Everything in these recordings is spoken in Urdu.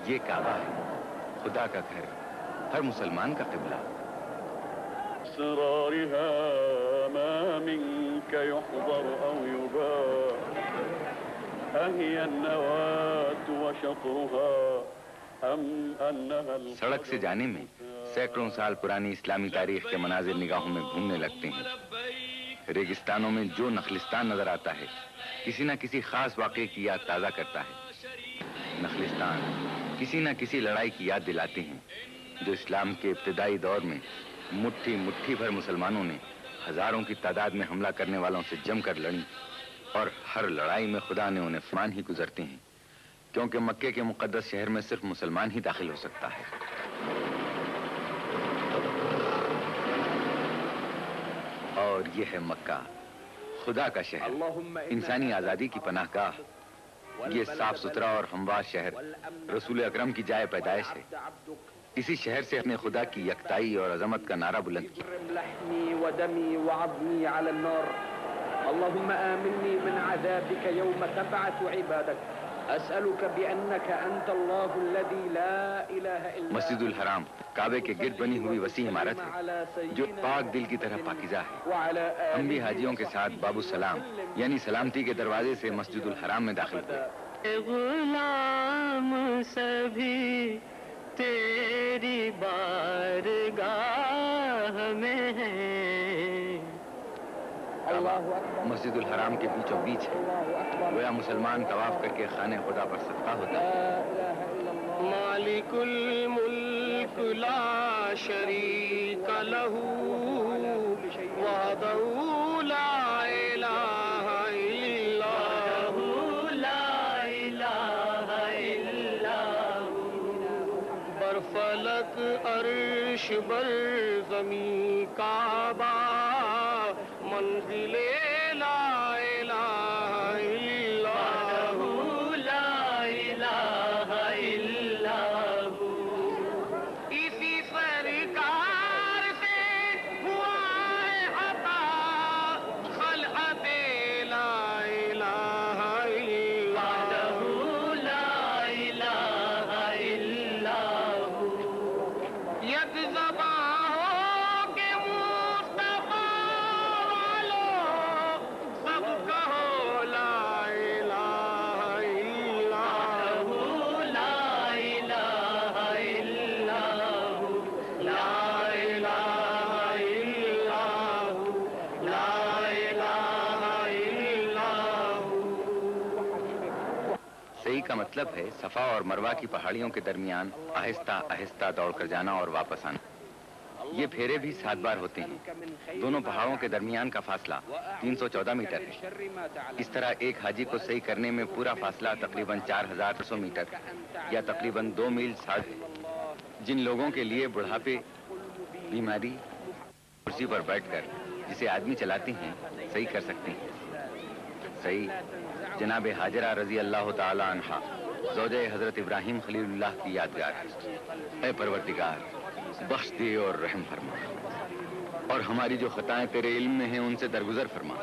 یہ کعبہ ہے، خدا کا گھر، ہر مسلمان کا قبلہ۔ اسرارها ما منك يحضر او يباع اهي النواة وشطرها ام انها سڑک سے جانے میں سینکڑوں سال پرانی اسلامی تاریخ کے مناظر نگاہوں میں گھومنے لگتے ہیں۔ ریگستانوں میں جو نخلستان نظر آتا ہے کسی نہ کسی خاص واقعے کی یاد تازہ کرتا ہے۔ نخلستان کسی نہ کسی لڑائی کی یاد دلاتے ہیں جو اسلام کے ابتدائی دور میں مٹھی مٹھی بھر مسلمانوں نے ہزاروں کی تعداد میں حملہ کرنے والوں سے جم کر لڑی، اور ہر لڑائی میں خدا نے انہیں فرمان ہی گزرتے ہیں، کیونکہ مکے کے مقدس شہر میں صرف مسلمان ہی داخل ہو سکتا ہے۔ اور یہ ہے مکہ، خدا کا شہر، انسانی آزادی کی پناہ گاہ۔ یہ صاف ستھرا اور ہموار شہر رسول اکرم کی جائے پیدائش ہے۔ اسی شہر سے اپنے خدا کی یکتائی اور عظمت کا نعرہ بلند کیا۔ اللهم آمني من عذابك يوم تبعث عبادك أسألك بأنك أنت الله الذي لا إله إلا مسجد الحرام کعبے کے گرد بنی ہوئی وسیع عمارت ہے جو پاک دل کی طرح پاکیزہ ہے۔ ہم بھی حاجیوں کے ساتھ باب السلام یعنی سلامتی کے دروازے سے مسجد الحرام میں داخل ہوئے۔ غلام سبھی تیری بارگاہ میں ہیں۔ مسجد الحرام کے بیچوں بیچ ہے، گویا مسلمان طواف کر کے خانہ خدا پر صدقہ ہوتا ہے۔ مالک الملک لا شریک لہ وحدہ لا الہ الا ہو لا الہ الا ہو، بر فلک عرش بر زمین کعبہ منزل لا الہ الا ہو لا الہ الا ہو، اسی سرکار سے ہوا ہے عطا خلعت لا الہ الا ہو لا الہ الا ہو، ید زبان کا مطلب ہے صفا اور مروہ کی پہاڑیوں کے درمیان آہستہ آہستہ دوڑ کر جانا اور واپس آنا۔ یہ پھیرے بھی 7 بار ہوتے ہیں۔ دونوں پہاڑوں کے درمیان کا فاصلہ 314 میٹر ہے۔ اس طرح ایک حاجی کو صحیح کرنے میں پورا فاصلہ تقریباً 4600 میٹر یا تقریباً 2 میل 60 ہے۔ جن لوگوں کے لیے بڑھاپے، بیماری، کرسی پر بیٹھ کر جسے آدمی چلاتے ہیں صحیح کر سکتے ہیں۔ صحیح جناب حاجرہ رضی اللہ تعالی عنہ زوجہ حضرت ابراہیم خلیل اللہ کی یادگار ہے۔ اے پروردگار بخش دے اور رحم فرما، اور ہماری جو خطائیں تیرے علم میں ہیں ان سے درگزر فرما۔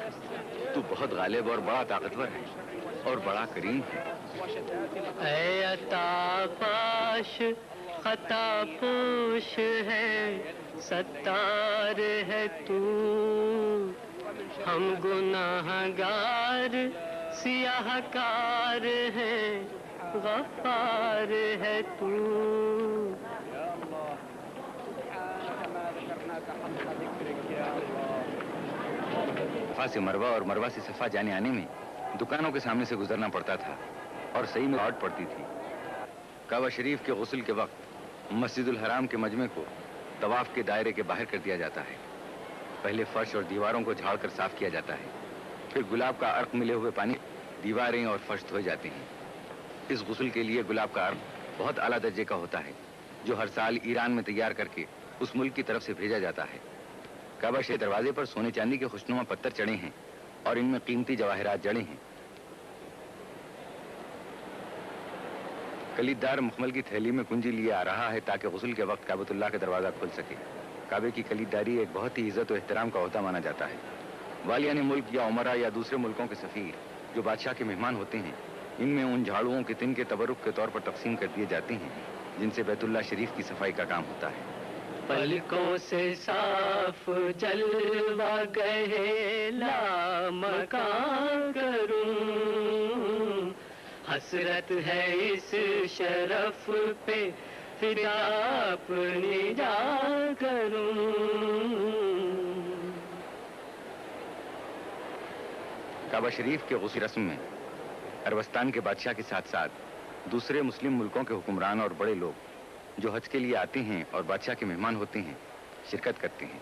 تو بہت غالب اور بڑا طاقتور ہے اور بڑا کریم ہے۔ اے عطا پاش خطا پوش ہے، ستار ہے تو، ہم گناہ گار سیاہ کار ہے، غفار ہے تو۔ صفا سے مروہ اور مروہ سے صفا جانے آنے میں دکانوں کے سامنے سے گزرنا پڑتا تھا اور صحیح میں آٹ پڑتی تھی۔ کعبہ شریف کے غسل کے وقت مسجد الحرام کے مجمع کو طواف کے دائرے کے باہر کر دیا جاتا ہے۔ پہلے فرش اور دیواروں کو جھاڑ کر صاف کیا جاتا ہے، پھر گلاب کا عرق ملے ہوئے پانی دیواریں اور فرش دھوئے جاتے ہیں۔ اس غسل کے لیے گلاب کا عرق بہت اعلیٰ درجے کا ہوتا ہے جو ہر سال ایران میں تیار کر کے اس ملک کی طرف سے بھیجا جاتا ہے۔ کعبہ شریف دروازے پر سونے چاندی کے خوشنما پتھر چڑھے ہیں اور ان میں قیمتی جواہرات جڑے ہیں۔ کلیددار مخمل کی تھیلی میں کنجی لیے آ رہا ہے تاکہ غسل کے وقت کعبۃ اللہ کا دروازہ کھل سکے۔ کعبے کی کلیدداری ایک بہت ہی عزت و احترام کا عہدہ مانا جاتا ہے۔ والیان ملک یا عمرہ یا دوسرے ملکوں کے سفیر جو بادشاہ کے مہمان ہوتے ہیں ان میں ان جھاڑوؤں کے تن کے تبرک کے طور پر تقسیم کر دیے جاتے ہیں جن سے بیت اللہ شریف کی صفائی کا کام ہوتا ہے۔ پلکوں سے صاف جلوہ گئے لامکان کروں، حسرت ہے اس شرف پہ فدا اپنی جان کروں۔ کعبہ شریف کے غسل رسم میں عربستان کے بادشاہ کے ساتھ ساتھ دوسرے مسلم ملکوں کے حکمران اور بڑے لوگ جو حج کے لیے آتے ہیں اور بادشاہ کے مہمان ہوتے ہیں شرکت کرتے ہیں۔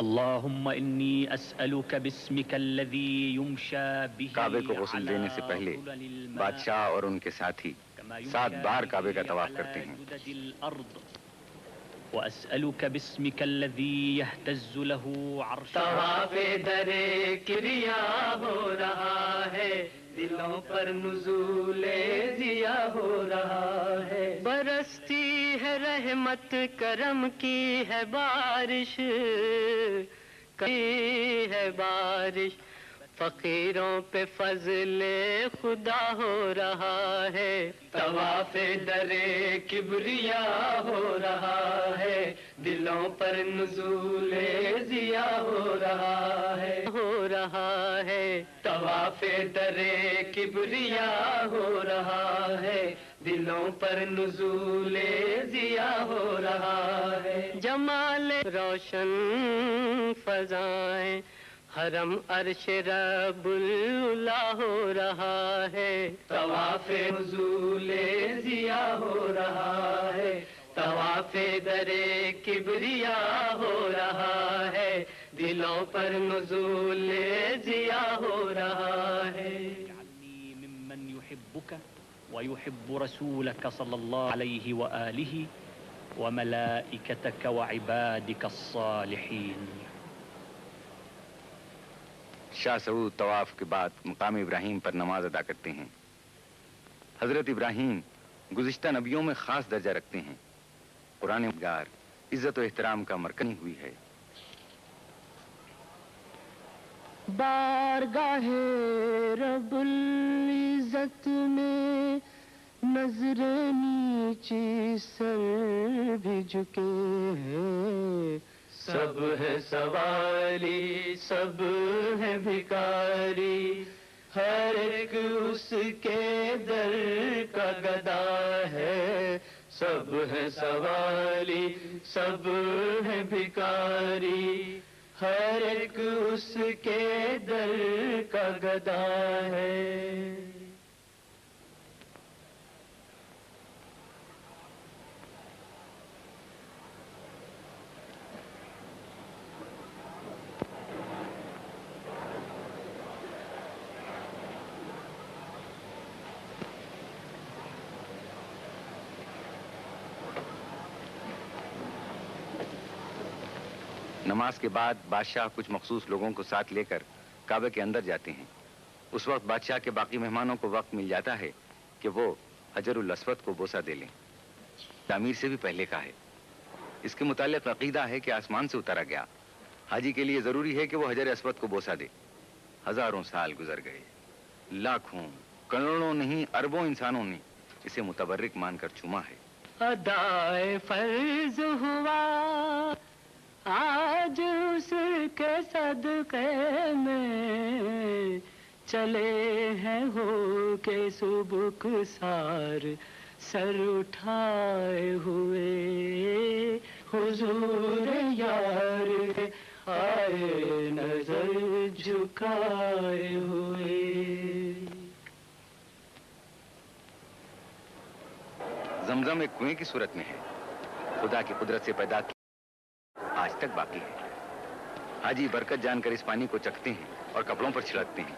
اللہم انی اسألک باسمک الذی یمشى به کعبے کو غسل دینے سے پہلے بادشاہ اور ان کے ساتھی 7 بار کعبے کا طواف کرتے ہیں۔ واسألک باسمک الذی یہتز له عرش، طواف در کریا ہو رہا ہے، دلوں پر نزول ضیا ہو رہا ہے، برستی ہے رحمت کرم کی ہے بارش، کی ہے بارش، فقیروں پہ فضل خدا ہو رہا ہے، طواف در کبریا ہو رہا ہے، دلوں پر نزول ضیا ہو رہا ہے، طواف در کبریا ہو رہا ہے، دلوں پر نزول ضیا ہو رہا ہے، جمال روشن فضائیں حرم عرش رب اللہ ہو رہا ہے، طواف نزول ضیا ہو رہا ہے، طواف در کبریا ہو رہا ہے، دلوں پر نزول ضیا ہو رہا ہے۔ اجعلنی ممن یحبک ویحب رسولک صلی اللہ علیہ وآلہ وملائکتک وعبادک الصالحین۔ شاہ سعود طواف کے بعد مقام ابراہیم پر نماز ادا کرتے ہیں۔ حضرت ابراہیم گزشتہ نبیوں میں خاص درجہ رکھتے ہیں۔ قرآن گار عزت و احترام کا مرکز ہوئی ہے۔ بارگاہ رب العزت میں نظر نیچی سر بھی جھکے ہیں، سب ہے سوالی سب ہے بھکاری، ہر ایک اس کے در کا گدا ہے، سب ہے سوالی سب ہے بھکاری، ہر ایک اس کے در کا گدا ہے۔ نماز کے بعد بادشاہ کچھ مخصوص لوگوں کو ساتھ لے کر کعبے کے اندر جاتے ہیں۔ اس وقت بادشاہ کے باقی مہمانوں کو وقت مل جاتا ہے کہ وہ حجر الاسود کو بوسہ دے لیں۔ تعمیر سے بھی پہلے کا ہے۔ اس کے متعلق عقیدہ ہے کہ آسمان سے اتارا گیا حاجی کے لیے ضروری ہے کہ وہ حجر اسود کو بوسہ دے۔ ہزاروں سال گزر گئے، لاکھوں کروڑوں نہیں اربوں انسانوں نے اسے متبرک مان کر چوما ہے۔ ادائے فرض ہوا آج اس کے صدقے میں، چلے ہیں ہو کے سبک سار سر اٹھائے ہوئے، حضور یار کے آئے نظر جھکائے ہوئے۔ زمزم ایک کنویں کی صورت میں ہے، خدا کی قدرت سے پیدا کی، آج تک باقی ہے۔ حاجی برکت جان کر اس پانی کو چکھتے ہیں اور کپڑوں پر چھڑکتے ہیں،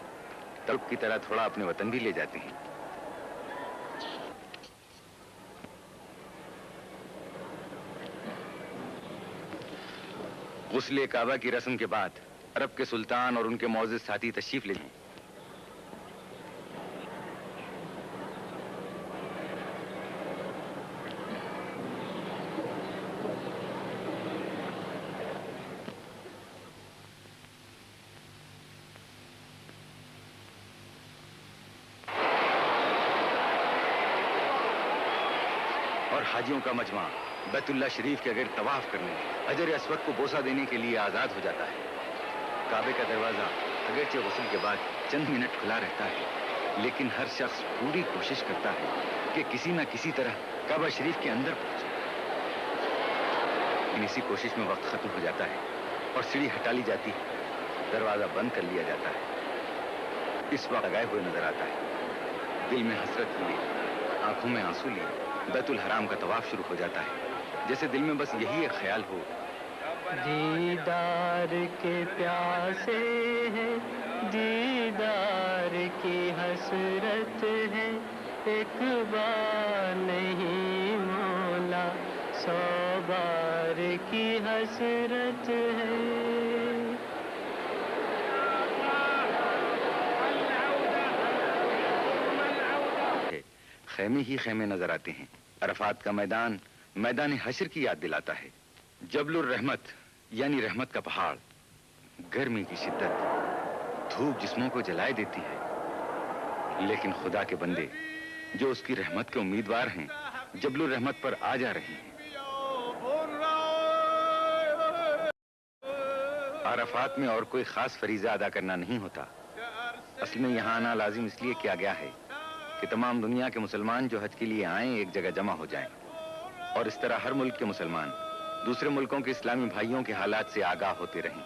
تلق کی طرح تھوڑا اپنے وطن بھی لے جاتے ہیں۔ غسل کعبہ کی رسم کے بعد عرب کے سلطان اور ان کے معزز ساتھی تشریف لے ہیں۔ حاجیوں کا مجمع بیت اللہ شریف کے گرد طواف کرنے، حجر اسود کو بوسہ دینے کے لیے آزاد ہو جاتا ہے۔ کعبے کا دروازہ اگرچہ غسل کے بعد چند منٹ کھلا رہتا ہے، لیکن ہر شخص پوری کوشش کرتا ہے کہ کسی نہ کسی طرح کعبہ شریف کے اندر پہنچے۔ اسی کوشش میں وقت ختم ہو جاتا ہے اور سیڑھی ہٹا لی جاتی ہے، دروازہ بند کر لیا جاتا ہے۔ اس وقت لگائے ہوئے نظر آتا ہے، دل میں حسرت لیے، آنکھوں میں آنسو لیے بیت الحرام کا طواف شروع ہو جاتا ہے، جیسے دل میں بس یہی ایک خیال ہو، دیدار کے پیاسے ہیں، دیدار کی حسرت ہے، ایک بار نہیں مولا 100 بار کی حسرت ہے۔ خیمے ہی خیمے نظر آتے ہیں۔ عرفات کا میدان میدان حشر کی یاد دلاتا ہے۔ جبل الرحمت یعنی رحمت کا پہاڑ، گرمی کی شدت، دھوپ جسموں کو جلائے دیتی ہے، لیکن خدا کے بندے جو اس کی رحمت کے امیدوار ہیں جبل الرحمت پر آ جا رہے ہیں۔ عرفات میں اور کوئی خاص فریضہ ادا کرنا نہیں ہوتا، اصل میں یہاں آنا لازم اس لیے کیا گیا ہے کہ تمام دنیا کے مسلمان جو حج کے لیے آئیں ایک جگہ جمع ہو جائیں، اور اس طرح ہر ملک کے مسلمان دوسرے ملکوں کے اسلامی بھائیوں کے حالات سے آگاہ ہوتے رہیں۔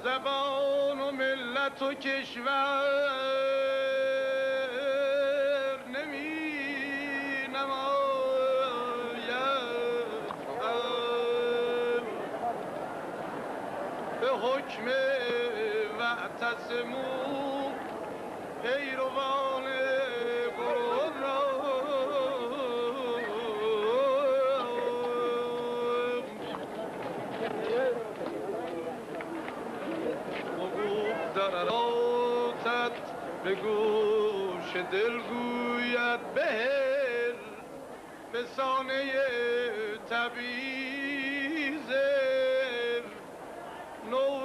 زبان و ملت و کشور نمی نماید به حکم واعتصموا پیروان به گوش دل گوید بهر به سانه تبریز نوع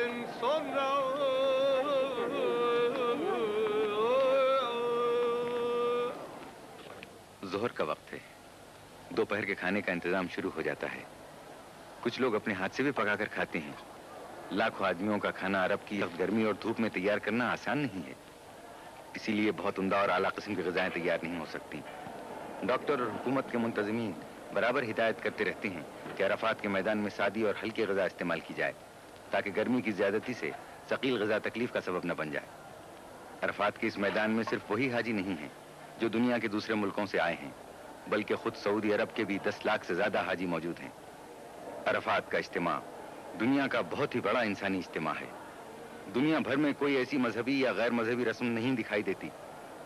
انسان را ظہر کا وقت ہے، دوپہر کے کھانے کا انتظام شروع ہو جاتا ہے۔ کچھ لوگ اپنے ہاتھ سے بھی پکا کر کھاتے ہیں۔ لاکھوں آدمیوں کا کھانا عرب کی گرمی اور دھوپ میں تیار کرنا آسان نہیں ہے، اسی لیے بہت عمدہ اور اعلیٰ قسم کی غذائیں تیار نہیں ہو سکتی۔ ڈاکٹر اور حکومت کے منتظمین برابر ہدایت کرتے رہتے ہیں کہ عرفات کے میدان میں سادی اور ہلکی غذا استعمال کی جائے تاکہ گرمی کی زیادتی سے ثقیل غذا تکلیف کا سبب نہ بن جائے۔ عرفات کے اس میدان میں صرف وہی حاجی نہیں ہیں جو دنیا کے دوسرے ملکوں سے آئے ہیں، بلکہ خود سعودی عرب کے بھی 10 لاکھ سے زیادہ حاجی موجود ہیں۔ عرفات کا اجتماع دنیا کا بہت ہی بڑا انسانی اجتماع ہے۔ دنیا بھر میں کوئی ایسی مذہبی یا غیر مذہبی رسم نہیں دکھائی دیتی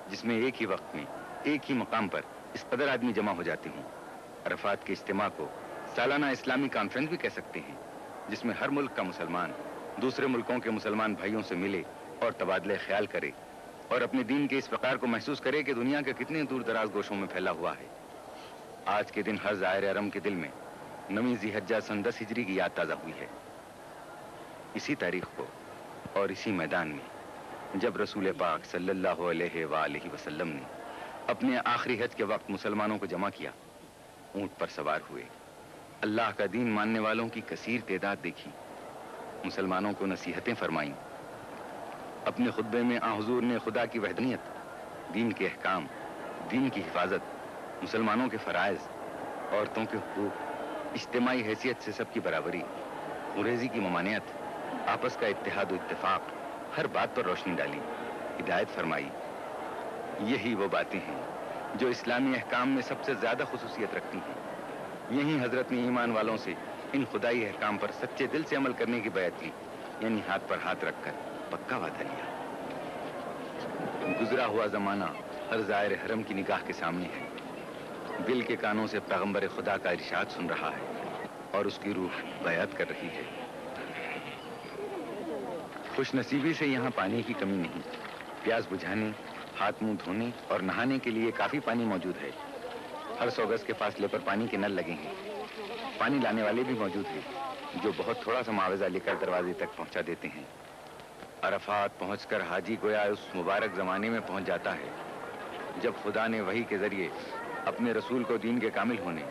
جس میں ایک ہی وقت میں ایک ہی مقام پر اس قدر آدمی جمع ہو جاتے ہوں۔ عرفات کے اجتماع کو سالانہ اسلامی کانفرنس بھی کہہ سکتے ہیں، جس میں ہر ملک کا مسلمان دوسرے ملکوں کے مسلمان بھائیوں سے ملے اور تبادلہ خیال کرے اور اپنے دین کے اس وقار کو محسوس کرے کہ دنیا کے کتنے دور دراز گوشوں میں پھیلا ہوا ہے۔ آج کے دن ہر زائر حرم کے دل میں 9 ذی الحجہ سن 10 ہجری کی یاد تازہ ہوئی ہے۔ اسی تاریخ کو اور اسی میدان میں جب رسول پاک صلی اللہ علیہ وآلہ وسلم نے اپنے آخری حج کے وقت مسلمانوں کو جمع کیا، اونٹ پر سوار ہوئے، اللہ کا دین ماننے والوں کی کثیر تعداد دیکھی، مسلمانوں کو نصیحتیں فرمائیں۔ اپنے خطبے میں آن حضور نے خدا کی وحدانیت، دین کے احکام، دین کی حفاظت، مسلمانوں کے فرائض، عورتوں کے حقوق، اجتماعی حیثیت سے سب کی برابری، خونریزی کی ممانعت، آپس کا اتحاد و اتفاق ہر بات پر روشنی ڈالی، ہدایت فرمائی۔ یہی وہ باتیں ہیں جو اسلامی احکام میں سب سے زیادہ خصوصیت رکھتی ہیں۔ یہی حضرت نے ایمان والوں سے ان خدائی احکام پر سچے دل سے عمل کرنے کی بیعت کی، یعنی ہاتھ پر ہاتھ رکھ کر پکا وعدہ لیا۔ گزرا ہوا زمانہ ہر زائر حرم کی نگاہ کے سامنے ہے، دل کے کانوں سے پیغمبر خدا کا ارشاد سن رہا ہے اور اس کی روح بیعت کر رہی ہے۔ خوش نصیبی سے یہاں پانی کی کمی نہیں، پیاس بجھانے، ہاتھ منہ دھونے اور نہانے کے لیے کافی پانی موجود ہے۔ ہر 100 گز کے فاصلے پر پانی کے نل لگے ہیں۔ پانی لانے والے بھی موجود ہیں جو بہت تھوڑا سا معاوضہ لے کر دروازے تک پہنچا دیتے ہیں۔ عرفات پہنچ کر حاجی گویا اس مبارک زمانے میں پہنچ جاتا ہے جب خدا نے وحی کے ذریعے اپنے رسول کو دین کے کامل ہونے،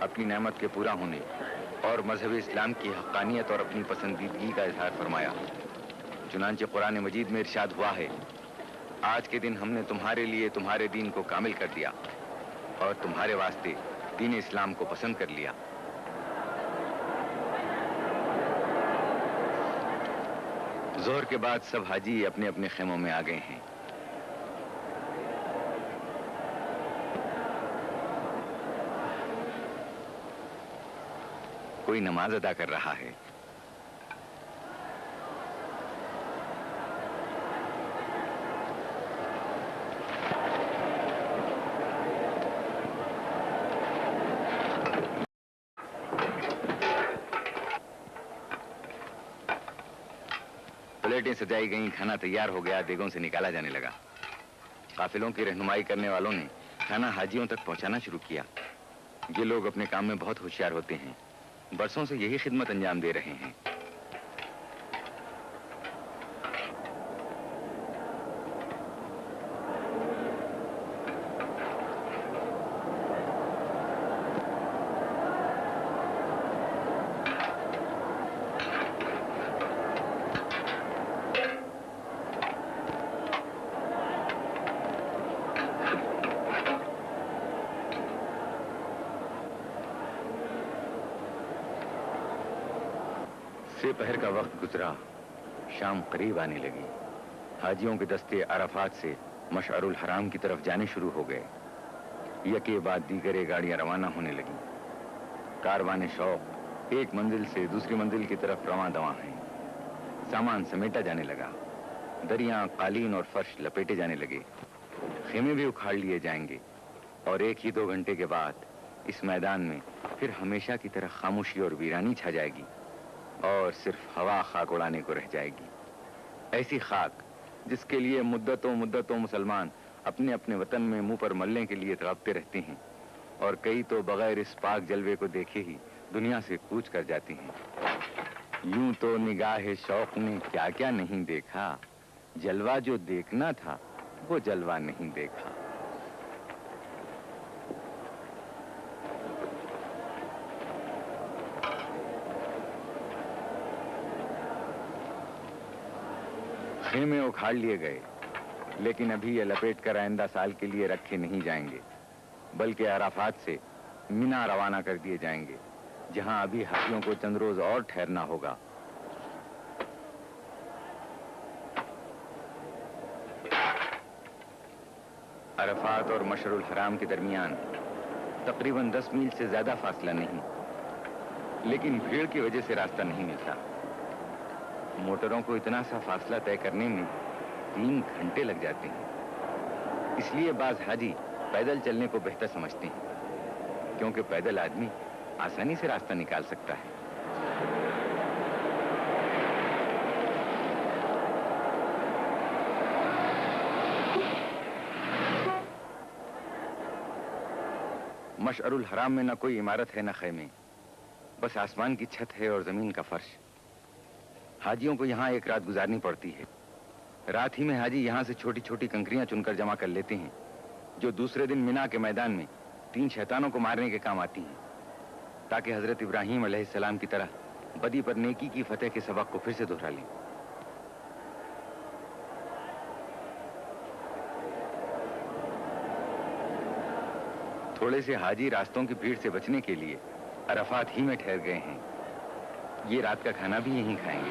اپنی نعمت کے پورا ہونے اور مذہب اسلام کی حقانیت اور اپنی پسندیدگی کا اظہار فرمایا۔ چنانچہ قرآن مجید میں ارشاد ہوا ہے، آج کے دن ہم نے تمہارے لیے تمہارے دین کو کامل کر دیا اور تمہارے واسطے دین اسلام کو پسند کر لیا۔ ظہر کے بعد سب حاجی اپنے اپنے خیموں میں آ گئے ہیں۔ کوئی نماز ادا کر رہا ہے۔ پلیٹیں سجائی گئیں، کھانا تیار ہو گیا، دیگوں سے نکالا جانے لگا۔ قافلوں کی رہنمائی کرنے والوں نے کھانا حاجیوں تک پہنچانا شروع کیا۔ یہ لوگ اپنے کام میں بہت ہوشیار ہوتے ہیں، برسوں سے یہی خدمت انجام دے رہے ہیں۔ پہر کا وقت گزرا، شام قریب آنے لگی۔ حاجیوں کے دستے عرفات سے مشعر الحرام کی طرف جانے شروع ہو گئے۔ یکے بعد دیگرے گاڑیاں روانہ ہونے لگیں۔ کاروان شوق ایک منزل سے دوسری منزل کی طرف رواں دواں ہیں۔ سامان سمیٹا جانے لگا، دریاں، قالین اور فرش لپیٹے جانے لگے۔ خیمے بھی اکھاڑ لیے جائیں گے اور 1 2 گھنٹے کے بعد اس میدان میں پھر ہمیشہ کی طرح خاموشی اور ویرانی چھا جائے گی اور صرف ہوا خاک اڑانے کو رہ جائے گی۔ ایسی خاک جس کے لیے مدتوں مسلمان اپنے اپنے وطن میں منہ پر ملنے کے لیے تڑپتے رہتے ہیں، اور کئی تو بغیر اس پاک جلوے کو دیکھے ہی دنیا سے کوچ کر جاتے ہیں۔ یوں تو نگاہ شوق نے کیا کیا نہیں دیکھا، جلوہ جو دیکھنا تھا وہ جلوہ نہیں دیکھا۔ خیمے اکھاڑ لیے گئے، لیکن ابھی یہ لپیٹ کر آئندہ سال کے لیے رکھے نہیں جائیں گے، بلکہ عرفات سے مینا روانہ کر دیے جائیں گے، جہاں ابھی حاجیوں کو چند روز اور ٹھہرنا ہوگا۔ عرفات اور مشعر الحرام کے درمیان تقریباً 10 میل سے زیادہ فاصلہ نہیں، لیکن بھیڑ کی وجہ سے راستہ نہیں ملتا۔ موٹروں کو اتنا سا فاصلہ طے کرنے میں 3 گھنٹے لگ جاتے ہیں۔ اس لیے بعض حاجی پیدل چلنے کو بہتر سمجھتے ہیں، کیونکہ پیدل آدمی آسانی سے راستہ نکال سکتا ہے۔ مشعر الحرام میں نہ کوئی عمارت ہے نہ خیمے، بس آسمان کی چھت ہے اور زمین کا فرش۔ حاجیوں کو یہاں ایک رات گزارنی پڑتی ہے۔ رات ہی میں حاجی یہاں سے چھوٹی چھوٹی کنکریاں چن کر جمع کر لیتے ہیں، جو دوسرے دن مینا کے میدان میں 3 شیطانوں کو مارنے کے کام آتی ہیں، تاکہ حضرت ابراہیم علیہ السلام کی طرح بدی پر نیکی کی فتح کے سبق کو پھر سے دہرا لیں۔ تھوڑے سے حاجی راستوں کی بھیڑ سے بچنے کے لیے عرفات ہی میں ٹھہر گئے ہیں۔ یہ رات کا کھانا بھی یہیں کھائیں گے۔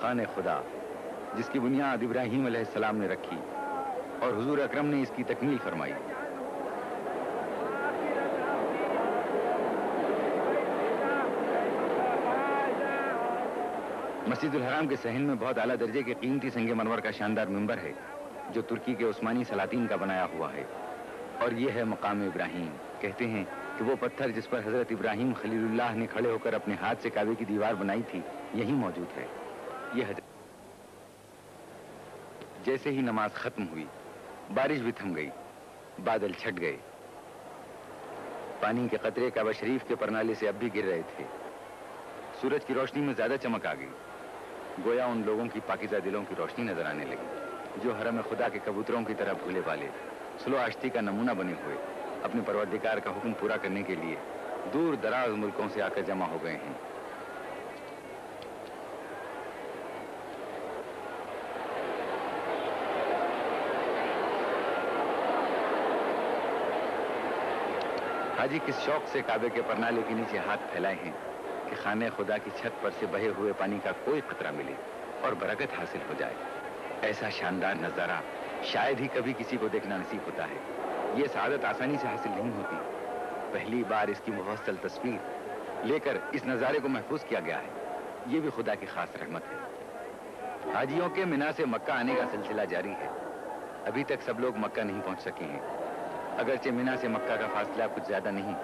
خانہ خدا جس کی بنیاد ابراہیم علیہ السلام نے رکھی اور حضور اکرم نے اس کی تکمیل فرمائی۔ مسجد الحرام کے صحن میں بہت اعلیٰ درجے کے قیمتی سنگ مرمر کا شاندار منبر ہے جو ترکی کے عثمانی سلاطین کا بنایا ہوا ہے، اور یہ ہے مقام ابراہیم۔ کہتے ہیں کہ وہ پتھر جس پر حضرت ابراہیم خلیل اللہ نے کھڑے ہو کر اپنے ہاتھ سے کعبے کی دیوار بنائی تھی یہی موجود ہے۔ یہ حضرت جیسے ہی نماز ختم ہوئی بارش بھی تھم گئی، بادل چھٹ گئے، پانی کے قطرے کعبہ شریف کے پرنالے سے اب بھی گر رہے تھے۔ سورج کی روشنی میں زیادہ چمک آ گئی، گویا ان لوگوں کی پاکیزہ دلوں کی روشنی نظر آنے لگی جو حرم خدا کے کبوتروں کی طرح بھولے والے سلو آشتی کا نمونہ بنے ہوئے اپنے پروردگار کا حکم پورا کرنے کے لیے دور دراز ملکوں سے آ کر جمع ہو گئے ہیں۔ حاجی کس شوق سے کعبے کے پرنالے کے نیچے ہاتھ پھیلائے ہیں کہ خانہ خدا کی چھت پر سے بہے ہوئے پانی کا کوئی قطرہ ملے اور برکت حاصل ہو جائے۔ ایسا شاندار نظارہ شاید ہی کبھی کسی کو دیکھنا نصیب ہوتا ہے۔ یہ سعادت آسانی سے حاصل نہیں ہوتی، پہلی بار اس کی مفصل تصویر لے کر اس نظارے کو محفوظ کیا گیا ہے۔ یہ بھی خدا کی خاص رحمت ہے۔ حاجیوں کے منا سے مکہ آنے کا سلسلہ جاری ہے، ابھی تک سب لوگ مکہ نہیں پہنچ سکے ہیں، اگرچہ منا سے مکہ کا فاصلہ کچھ زیادہ نہیں،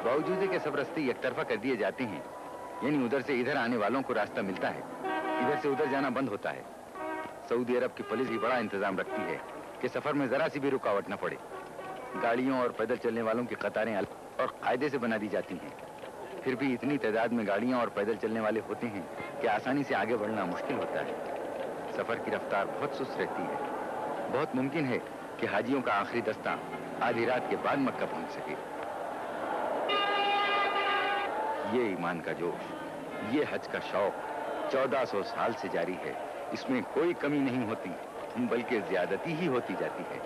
باوجود کہ سب راستے یک طرفہ کر دیے جاتے ہیں، یعنی ادھر سے ادھر آنے والوں کو راستہ ملتا ہے، ادھر سے ادھر جانا بند ہوتا ہے۔ سعودی عرب کی پولیس بھی بڑا انتظام رکھتی ہے کہ سفر میں ذرا سی بھی رکاوٹ نہ پڑے۔ گاڑیوں اور پیدل چلنے والوں کی قطاریں الگ اور قاعدے سے بنا دی جاتی ہیں، پھر بھی اتنی تعداد میں گاڑیاں اور پیدل چلنے والے ہوتے ہیں کہ آسانی سے آگے بڑھنا مشکل ہوتا ہے۔ سفر کی رفتار بہت سست رہتی ہے، بہت ممکن ہے کہ حاجیوں کا آخری دستہ آدھی رات کے بعد مکہ پہنچ سکے۔ یہ ایمان کا جوش، یہ حج کا شوق 1400 سال سے جاری ہے، اس میں کوئی کمی نہیں ہوتی بلکہ زیادتی ہی ہوتی جاتی ہے۔